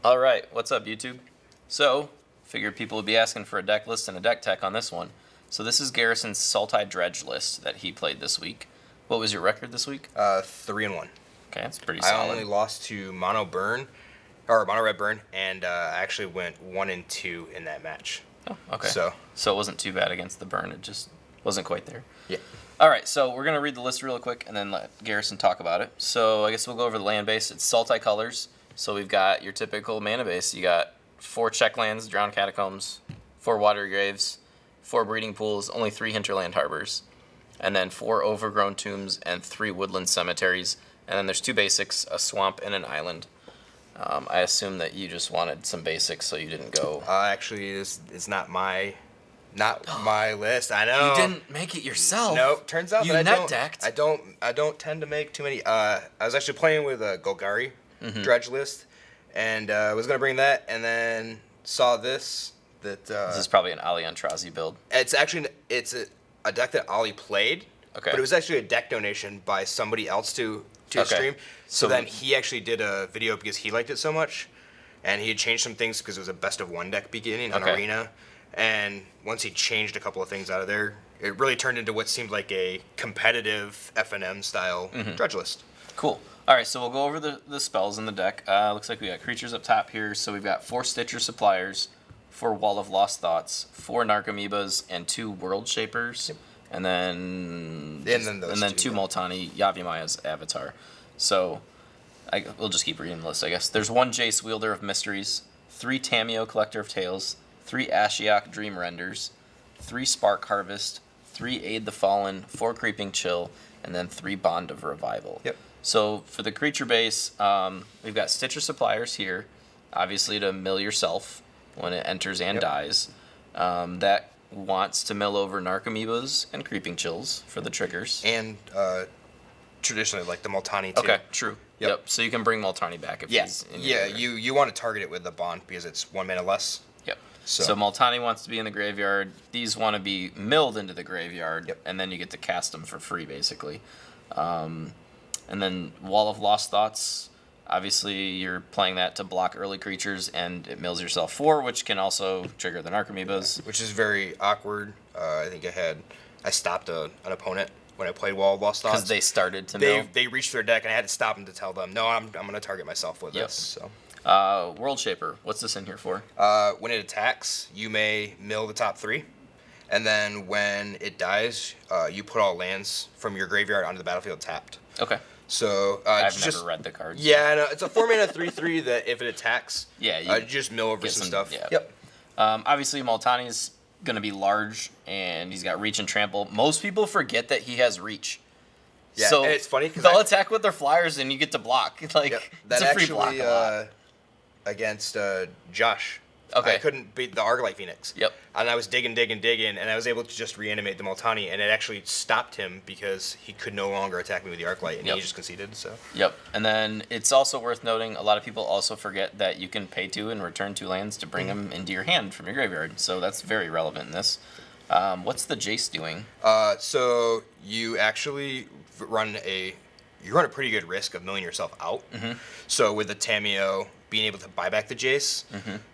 All right, what's up, YouTube? So, figured people would be asking for a deck list and a deck tech on this one. So this is Garrison's Sultai Dredge list that he played this week. What was your record this week? 3-1. Okay, that's pretty solid. I only lost to mono red burn, and I actually went 1-2 in that match. Oh, okay. So it wasn't too bad against the burn. It just wasn't quite there. Yeah. All right, so we're gonna read the list real quick and then let Garrison talk about it. So I guess we'll go over the land base. It's Sultai colors. So we've got your typical mana base. You got 4 check lands, Drowned Catacombs, 4 water graves, 4 breeding pools, only 3 hinterland harbors, and then 4 overgrown tombs and 3 woodland cemeteries. And then there's 2 basics, a swamp and an island. I assume that you just wanted some basics, so you didn't go. Actually, it's not my list. I know. You didn't make it yourself. Nope. Turns out you that net decked. I don't tend to make too many. I was actually playing with a Golgari Dredge list, and was gonna bring that, and then saw this. This is probably an Ali Antrazi build. It's actually a deck that Ali played. Okay. But it was actually a deck donation by somebody else to his stream. So then he actually did a video because he liked it so much, and he had changed some things because it was a best of 1 deck beginning on Arena, and once he changed a couple of things out of there, it really turned into what seemed like a competitive FNM style dredge list. Cool. All right, so we'll go over the spells in the deck. Looks like we got creatures up top here. So we've got 4 Stitcher Suppliers, 4 Wall of Lost Thoughts, 4 Narcomoebas, and 2 World Shapers. Yep. And then 2 yeah. Multani, Yavimaya's Avatar. So we'll just keep reading the list, I guess. There's 1 Jace, Wielder of Mysteries, 3 Tameo, Collector of Tales, 3 Ashiok, Dream Renders, 3 Spark Harvest, 3 Aid the Fallen, 4 Creeping Chill, and then 3 Bond of Revival. Yep. So for the creature base, we've got Stitcher Suppliers here, obviously to mill yourself when it enters and dies. That wants to mill over Narcomoebas and Creeping Chills for the triggers. And traditionally, like the Multani too. Okay, true. Yep. So you can bring Multani back if he's in your graveyard. you want to target it with the Bond because it's 1 mana less. Yep. So Multani wants to be in the graveyard. These want to be milled into the graveyard, and then you get to cast them for free, basically. And then Wall of Lost Thoughts. Obviously, you're playing that to block early creatures, and it mills yourself 4, which can also trigger the Narcomoebas. Which is very awkward. I think I stopped an opponent when I played Wall of Lost Thoughts. Because they started to mill. They reached their deck, and I had to stop them to tell them, no, I'm going to target myself with this. So. World Shaper. What's this in here for? When it attacks, you may mill the top 3. And then when it dies, you put all lands from your graveyard onto the battlefield tapped. Okay. So I've never read the cards. Yeah, no, it's a 4 mana 3/3 that if it attacks, you just mill over some stuff. Yeah. Yep. Obviously, Multani's going to be large, and he's got reach and trample. Most people forget that he has reach. Yeah, so and it's funny because they'll attack with their flyers, and you get to block. Like that it's a free block. Against Josh. Okay. I couldn't beat the Arglite Phoenix. Yep. And I was digging, and I was able to just reanimate the Multani, and it actually stopped him because he could no longer attack me with the Arglite, and he just conceded. So. Yep. And then it's also worth noting, a lot of people also forget that you can pay 2 and return 2 lands to bring them into your hand from your graveyard. So that's very relevant in this. What's the Jace doing? So you actually run a pretty good risk of milling yourself out. So with the Tameo, being able to buy back the Jace,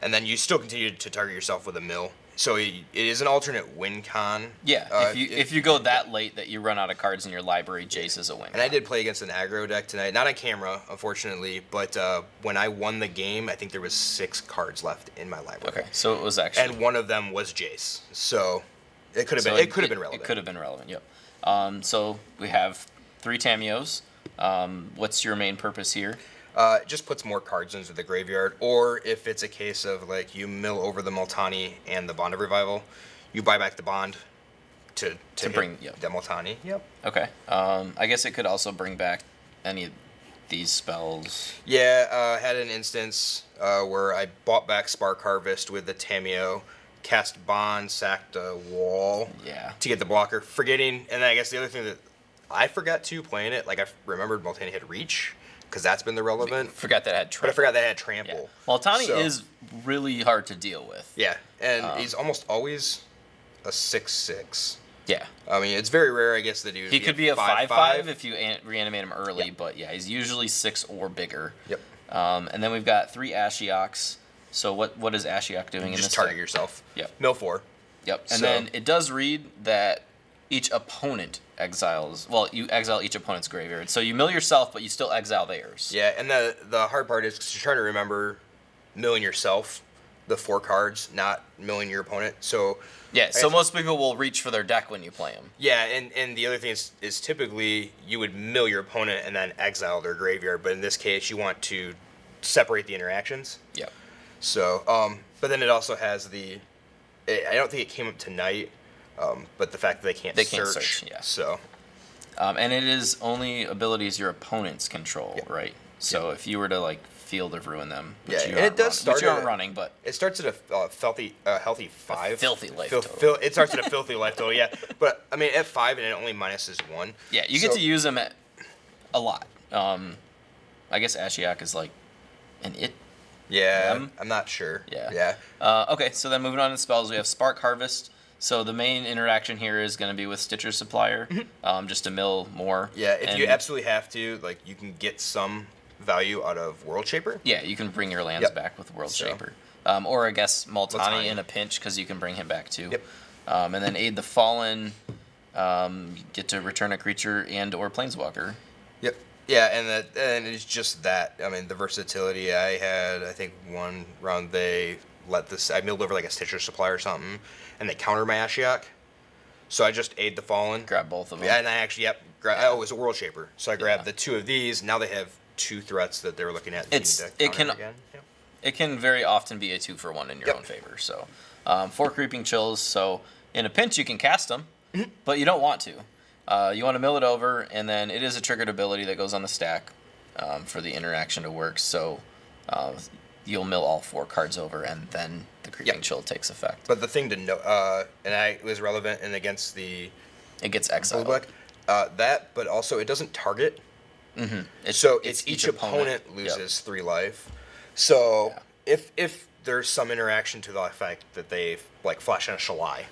and then you still continue to target yourself with a mill. So it is an alternate win con. Yeah, if you go that late that you run out of cards in your library, Jace is a win. And I did play against an aggro deck tonight, not on camera, unfortunately, but when I won the game, I think there was 6 cards left in my library. Okay, so it was actually, and one of them was Jace. So it could have been relevant. It could have been relevant. Yep. So we have 3 Tameos. What's your main purpose here? It just puts more cards into the graveyard, or if it's a case of like you mill over the Multani and the Bond of Revival, you buy back the Bond to bring the Multani. Yep. Okay. I guess it could also bring back any of these spells. Yeah, had an instance where I bought back Spark Harvest with the Tameo, cast Bond, sacked a wall to get the blocker, forgetting, and then I guess the other thing that I forgot too playing it, like I remembered Multani had reach, because that's been the relevant. Forgot that had trample. But I forgot that had trample. Yeah. Multani is really hard to deal with. Yeah, and he's almost always a 6/6. Yeah. I mean, it's very rare, I guess, that he could be a 5/5 if you reanimate him early, but yeah, he's usually 6 or bigger. Yep. And then we've got 3 Ashioks. So what is Ashiok doing in this Just target deck? yourself. Yep. Mill 4. Yep. And then it does read that each opponent exiles. Well, you exile each opponent's graveyard. So you mill yourself, but you still exile theirs. Yeah, and the hard part is to try to remember milling yourself, the 4 cards, not milling your opponent. So yeah, so most people will reach for their deck when you play them. yeah, and the other thing is typically you would mill your opponent and then exile their graveyard, but in this case you want to separate the interactions. Yep. So, but then it also has I don't think it came up tonight, but the fact that they can't search. Yeah. So. And it is only abilities your opponents control, right? So if you were to like Field of Ruin them, which and it does start. Which you aren't running, but it starts at a healthy 5. Filthy life total. It starts at a filthy life total, yeah. But I mean, at 5 and it only minuses 1. Yeah, you get to use them at a lot. I guess Ashiok is like an it. Yeah, I'm not sure. Yeah. Okay, so then moving on to spells, we have Spark Harvest. So the main interaction here is going to be with Stitcher Supplier, just to mill more. Yeah, if you absolutely have to, like, you can get some value out of World Shaper. Yeah, you can bring your lands back with World Shaper. Or I guess Multani in a pinch, because you can bring him back too. Yep. And then Aid the Fallen, get to return a creature and or Planeswalker. Yep. Yeah, and it's just that. I mean, the versatility. I think one round I milled over like a Stitcher Supply or something, and they countered my Ashiok. So I just Aid the Fallen. Grab both of them. Yeah, and I actually, it was a World Shaper. So I grabbed the 2 of these. Now they have 2 threats that they were looking at. It can very often be a 2-for-1 in your own favor. So 4 Creeping Chills. So in a pinch you can cast them, but you don't want to. You want to mill it over, and then it is a triggered ability that goes on the stack for the interaction to work. So you'll mill all 4 cards over, and then the Creeping Chill takes effect. But the thing to know, it was relevant and against it gets exiled. But also it doesn't target. Mm-hmm. It's each opponent loses 3 life. So if there's some interaction to the effect that they like flash on a Shalai,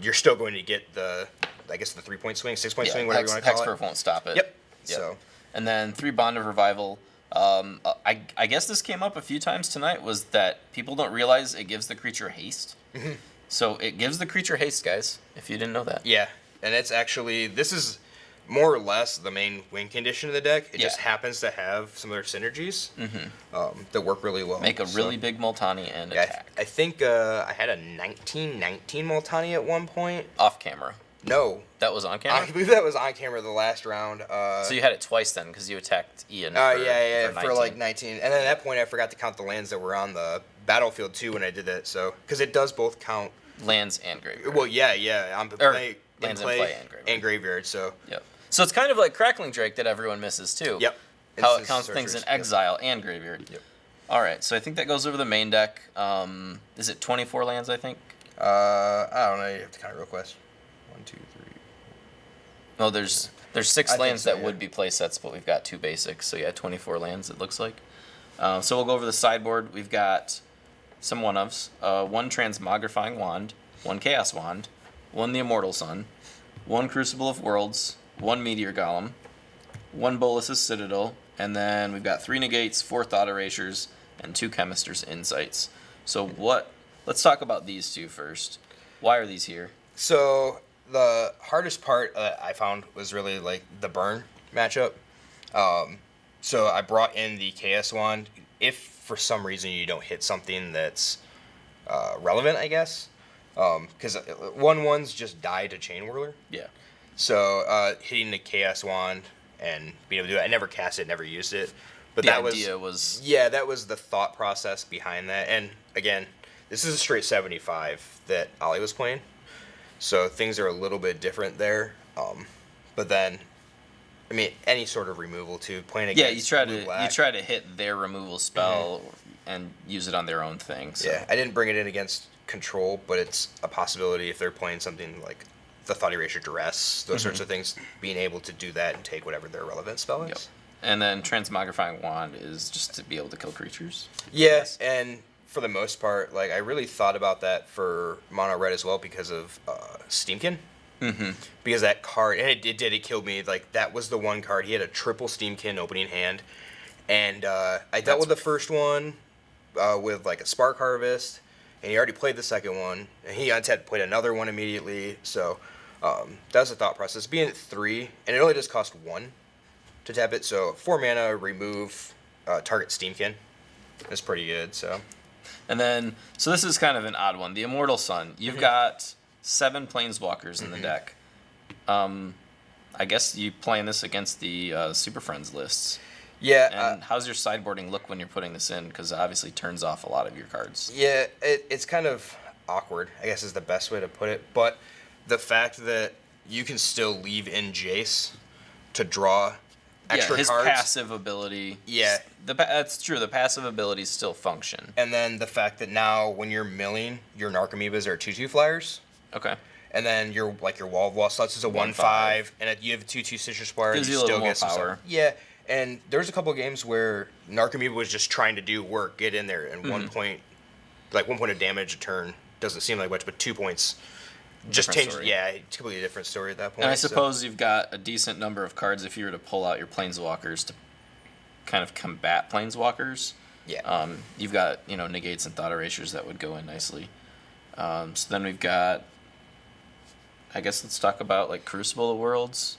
you're still going to get the 3-point swing, 6-point swing, whatever you want to call it. Hexproof won't stop it. Yep. So and then 3 Bond of Revival. I guess this came up a few times tonight, was that people don't realize it gives the creature haste. Mm-hmm. So it gives the creature haste, guys, if you didn't know that. Yeah, and this is more or less the main win condition of the deck. It just happens to have some other synergies that work really well. Make a really big Multani and attack. I think I had a 1919 Multani at one point. Off camera. No. That was on camera? I believe that was on camera the last round. So you had it twice then, because you attacked Ian for like 19. And then at that point, I forgot to count the lands that were on the battlefield, too, when I did that. So, because it does both count... Lands and graveyard. Well, yeah. On play, lands in play and graveyard. And graveyard, so... Yep. So it's kind of like Crackling Drake that everyone misses, too. Yep. How it counts things in exile and graveyard. Yep. All right, so I think that goes over the main deck. Is it 24 lands, I think? I don't know. You have to count it real quick. 1, 2, 3. No, there's 6 lands that would be play sets, but we've got 2 basics. So, 24 lands, it looks like. So we'll go over the sideboard. We've got some one-ofs. 1 Transmogrifying Wand, 1 Chaos Wand, 1 The Immortal Sun, 1 Crucible of Worlds, 1 Meteor Golem, 1 Bolus's Citadel, and then we've got 3 Negates, 4 Thought Erasures, and 2 Chemister's Insights. So let's talk about these 2 first. Why are these here? So the hardest part I found was really like the burn matchup. So I brought in the Chaos Wand. If for some reason you don't hit something that's relevant, I guess, because 1/1s just die to Chain Whirler. Yeah. So hitting the Chaos Wand and being able to do it, I never cast it, never used it. But that was that was the thought process behind that. And again, this is a straight 75 that Ollie was playing, so things are a little bit different there. But then, I mean, any sort of removal too. Playing against you try to hit their removal spell and use it on their own thing. So. Yeah, I didn't bring it in against control, but it's a possibility if they're playing something like the Thought Erasure Duress, those sorts of things, being able to do that and take whatever their relevant spell is. Yep. And then Transmogrifying Wand is just to be able to kill creatures. Yes, and for the most part, like I really thought about that for Mono Red as well because of Steamkin. Mm-hmm. Because that card, and it killed me. Like that was the one card. He had a triple Steamkin opening hand, And I dealt with the first one with like a Spark Harvest, and he already played the second one, and he had played another one immediately. So that was the thought process. Being at 3, and it only just cost 1 to tap it. So 4 mana, remove target Steamkin. That's pretty good. So. And then, so this is kind of an odd one. The Immortal Sun. You've got 7 Planeswalkers in the deck. I guess you playing this against the Super Friends lists. Yeah. And how's your sideboarding look when you're putting this in? Because it obviously turns off a lot of your cards. Yeah, it's kind of awkward, I guess is the best way to put it. But the fact that you can still leave in Jace to draw extra his cards. passive ability. Yeah. That's true. The passive abilities still function. And then the fact that now when you're milling, your Narcomoebas are 2/2 flyers. Okay. And then your Wall of Wall Sluts is a 1/5, and you have a 2/2 Citrus Squire. Gives you a still little more get some power. stuff. Yeah, and there was a couple of games where Narcomoeba was just trying to do work, get in there, and 1 point, like 1 point of damage a turn doesn't seem like much, but 2 points just Different changed. story. Yeah, it's a completely different story at that point. And I suppose you've got a decent number of cards if you were to pull out your Planeswalkers to kind of combat Planeswalkers. Yeah. You've got, negates and thought erasures that would go in nicely. So then we've got, I guess let's talk about like Crucible of Worlds.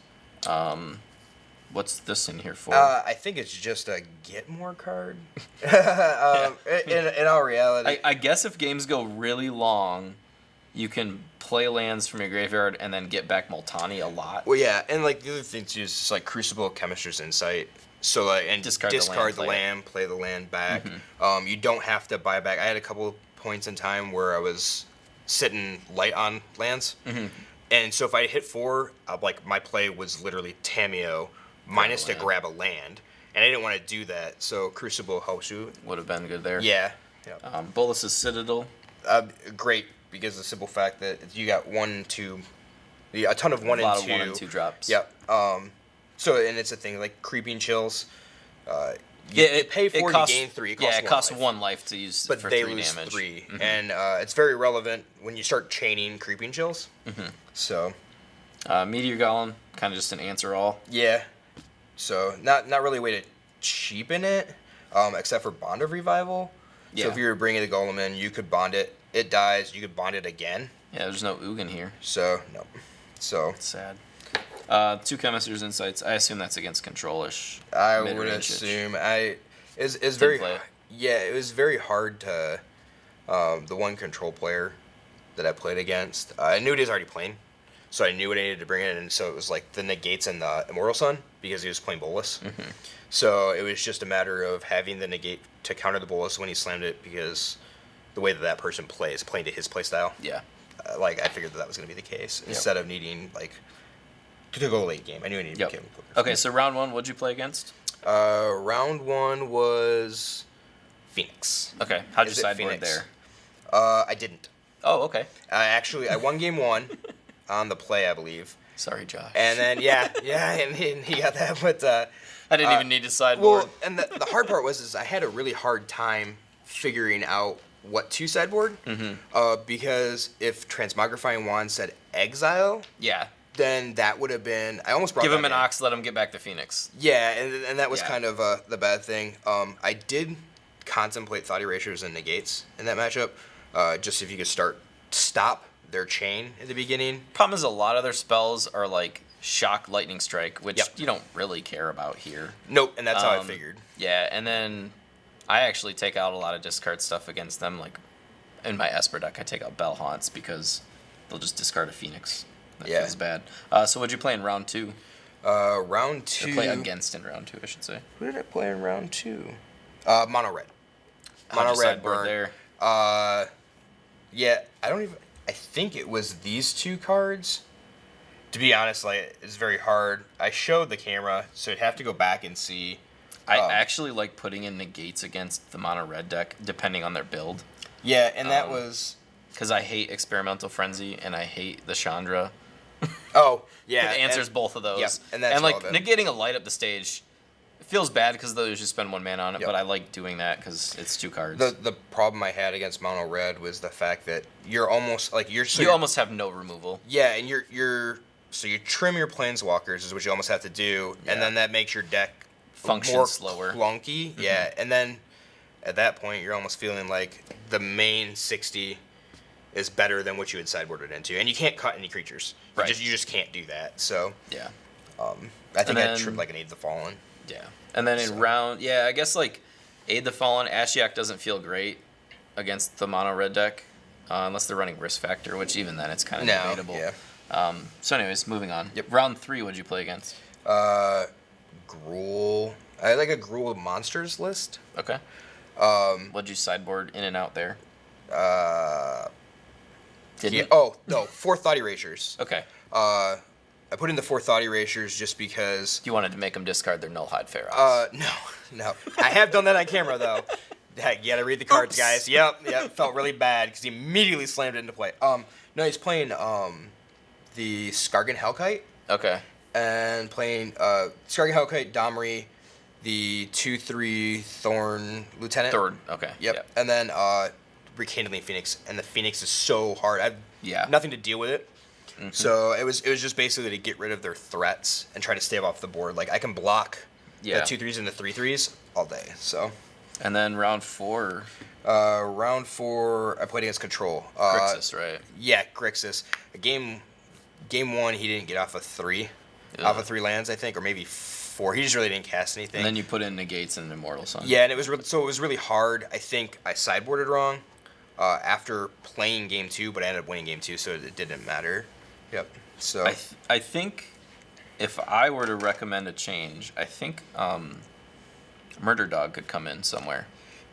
What's this in here for? I think it's just a get more card. In all reality, I guess if games go really long, you can play lands from your graveyard and then get back Multani a lot. well, yeah, and like the other thing too is just like Crucible of Chemist's Insight. So like and Discard discard the the land, land, play the land back. You don't have to buy back. I had a couple points in time where I was sitting light on lands, and so if I hit 4, like my play was literally Tameo minus to land. grab a land, and I didn't want to do that. So Crucible helps you. Would have been good there. Yeah. Bolus's Citadel. Great because of the simple fact that you got 1, 2, a ton of 1 A lot and 2. of 1 and 2 drops. Yep. So and it's a thing like Creeping Chills. You pay 4 to gain 3. It costs life. 1 life to use But for they 3 lose damage. 3, and it's very relevant when you start chaining Creeping Chills. So Meteor Golem, kind of just an answer all. yeah, so not really a way to cheapen it, except for Bond of Revival. Yeah. So if you were bringing the Golem in, you could bond it. It dies. You could bond it again. Yeah, there's no Ugin here. So no. So It's sad. 2 Chemist's Insights. I assume that's against Control-ish. I would mid-range-ish. assume it's very play it. yeah, it was very hard to the one control player that I played against. I knew what he was already playing, so I knew what I needed to bring in, and so it was like the negates and the Immortal Sun because he was playing Bolus. So it was just a matter of having the negate to counter the Bolus when he slammed it because the way that person plays, playing to his play style. Yeah. Like I figured that was going to be the case instead of needing like to go late game. I knew I needed to kill him quicker. Okay, so round 1, what'd you play against? Round 1 was Phoenix. Okay, how'd you Is it sideboard Phoenix? there? I didn't. Oh, okay. I won game 1 on the play, I believe. Sorry, Josh. And then and he got that, but I didn't even need to sideboard. well, and the hard part was I had a really hard time figuring out what to sideboard, because if Transmogrifying Wand said exile, yeah. then that would have been I almost brought Give him back an in. Ox, let him get back to Phoenix. Yeah, and that was Yeah. kind of the bad thing. I did contemplate Thought Erasures and Negates in that matchup, just if you could stop their chain at the beginning. Problem is a lot of their spells are like Shock, Lightning Strike, which Yep. you don't really care about here. Nope, and that's how I figured. Yeah, and then I actually take out a lot of discard stuff against them. Like in my Esper deck, I take out Bell Haunts because they'll just discard a Phoenix. That feels bad. So what'd you play in round 2? Round 2. Or play against in round 2, I should say. Who did I play in round 2? Mono red. How'd you Mono red sideboard burn. there. Yeah, I think it was these 2 cards. To be honest, like it's very hard. I showed the camera, so I'd have to go back and see. I actually like putting in negates against the mono red deck, depending on their build. Yeah, and that was Because I hate Experimental Frenzy and I hate the Chandra. oh yeah. It answers both of those. Yep, and that's like relevant. negating a light up the stage, it feels bad because they'll usually spend 1 mana on it, Yep. but I like doing that because it's 2 cards. The problem I had against mono red was the fact that you're almost like you you're almost have no removal. yeah, and you're so you trim your planeswalkers is what you almost have to do, and then that makes your deck function more slower. clunky. Yeah, and then at that point, you're almost feeling like the main 60 is better than what you had sideboarded into, and you can't cut any creatures. Right. You just can't do that. So Yeah. I think then- I'd trip like an Aid the Fallen. Yeah. And then in round, I guess like Aid the Fallen, Ashiok doesn't feel great against the mono red deck, unless they're running Risk Factor, which even then it's kind of debatable. Yeah. So anyways, moving on. Yep. Round 3, what'd you play against? Gruul. I had like a Gruul monsters list. Okay. What'd you sideboard in and out there? Yeah. Oh no, 4 Thought Erasures. Okay. I put in the 4 Thought Erasures just because. You wanted to make them discard their Null Hide Ferox. No. I have done that on camera though. Heck, you gotta read the cards, Oops. guys. Yep. Felt really bad because he immediately slammed it into play. No, he's playing the Skargan Hellkite Okay. and playing Skargan Hellkite, Domri, the 2/3 Thorn Lieutenant. Third. Okay. Yep. And then Rekindling Phoenix, and the Phoenix is so hard. I have nothing to deal with it. Mm-hmm. So it was just basically to get rid of their threats and try to stave off the board. Like I can block the 2/3s and the 3/3s all day. So. And then round 4. Round 4, I played against Control. Grixis, right? Yeah, Grixis. Game 1, he didn't get off of 3. Off of 3 lands, I think, or maybe 4. He just really didn't cast anything. And then you put in Negates and Immortal Sun. Yeah, and it was really hard. I think I sideboarded wrong after playing game 2, but I ended up winning game 2, so it didn't matter. Yep. So I think if I were to recommend a change, I think Murder Dog could come in somewhere.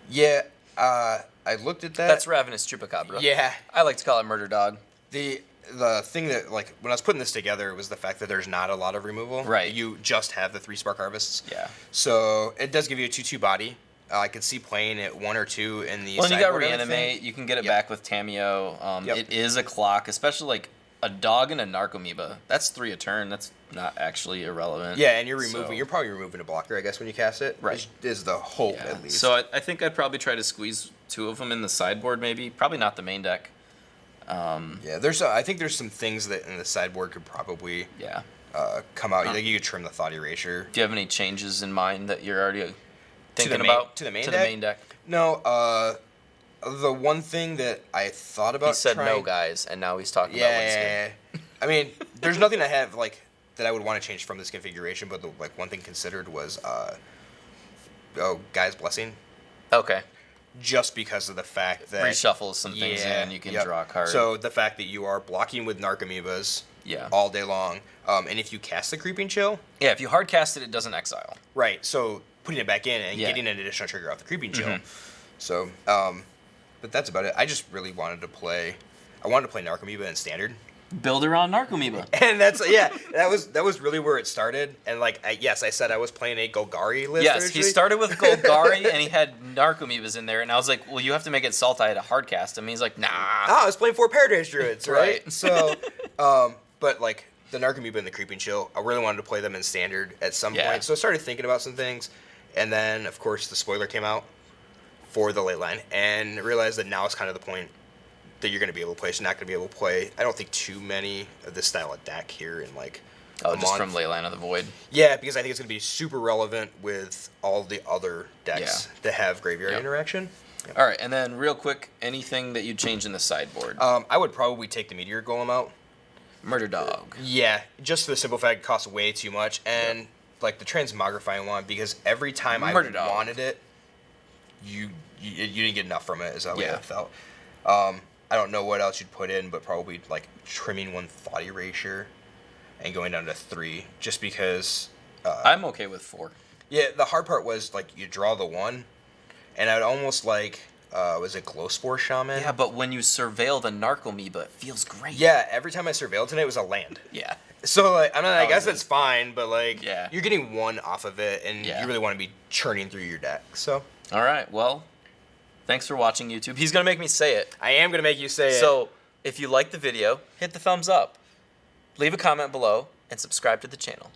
yeah, I looked at that. That's Ravenous Chupacabra. Yeah. I like to call it Murder Dog. The thing that, like, when I was putting this together was the fact that there's not a lot of removal. Right. You just have the 3 Spark Harvests. Yeah. So it does give you a 2/2 body. I could see playing it 1 or 2 in the Well, and you got sideboard, I would Reanimate. think. You can get it Yep. back with Tameo. Yep. It is a clock, especially like a dog and a Narcomoeba. That's 3 a turn. That's not actually irrelevant. Yeah, and you're removing. So- You're probably removing a blocker, I guess, when you cast it. Right. Is the hope Yeah. at least. So I think I'd probably try to squeeze 2 of them in the sideboard, maybe. Probably not the main deck. yeah, I think there's some things that in the sideboard could probably Yeah. come out. Like you could trim the Thought Erasure. Do you have any changes in mind that you're already thinking main- about to the main to deck? the main deck? No. The one thing that I thought about. He said no, trying, guys, and now he's talking about what he's doing. Yeah. I mean, there's nothing I have like that I would want to change from this configuration, but the one thing considered was Guy's Blessing, Okay. just because of the fact that Reshuffle some things in, you can yep. draw a card. So the fact that you are blocking with Narcomoebas Yeah. all day long, and if you cast the Creeping Chill, Yeah, if you hard cast it, it doesn't exile. right? So putting it back in and Yeah. getting an additional trigger off the Creeping Chill. Mhm. So, but that's about it. I just really wanted to play. I wanted to play Narcomoeba in Standard. Builder on Narcomoeba. And that was really where it started. And like, I said I was playing a Golgari list. Yes, originally. he started with Golgari and he had Narcomoebas in there, and I was like, well, you have to make it Sultai to hard cast him. He's like, nah. I was playing 4 Paradise Druids, right? Right. So, but like the Narcomoeba and the Creeping Chill, I really wanted to play them in Standard at some Yeah. point. So I started thinking about some things, and then of course the spoiler came out for the late line, and realized that now is kind of the point that you're going to be able to play. So not going to be able to play. I don't think too many of this style of deck here in like. Oh, a just month. from Leyline of the Void. Yeah, because I think it's going to be super relevant with all the other decks that have graveyard Yep. interaction. All right, and then real quick, anything that you'd change in the sideboard? I would probably take the Meteor Golem out. Murder Dog. Yeah, just for the simple fact it costs way too much, and like the Transmogrifying one, because every time I Murder Dog. wanted it, you didn't get enough from it. Is that way Yeah. I felt. I don't know what else you'd put in, but probably like trimming 1 Thought Erasure and going down to 3, just because. I'm okay with 4. Yeah, the hard part was like you draw the 1, and I'd almost like was it Glowspore Shaman? Yeah, but when you surveil the Narcomoeba, it feels great. Yeah, every time I surveilled tonight it was a land. Yeah. So like, I mean, I guess was it. that's fine, but like, Yeah. you're getting 1 off of it, and Yeah. you really want to be churning through your deck. So All right, well, thanks for watching YouTube. He's going to make me say it. I am gonna make you say it. So, if you like the video, hit the thumbs up. Leave a comment below and subscribe to the channel.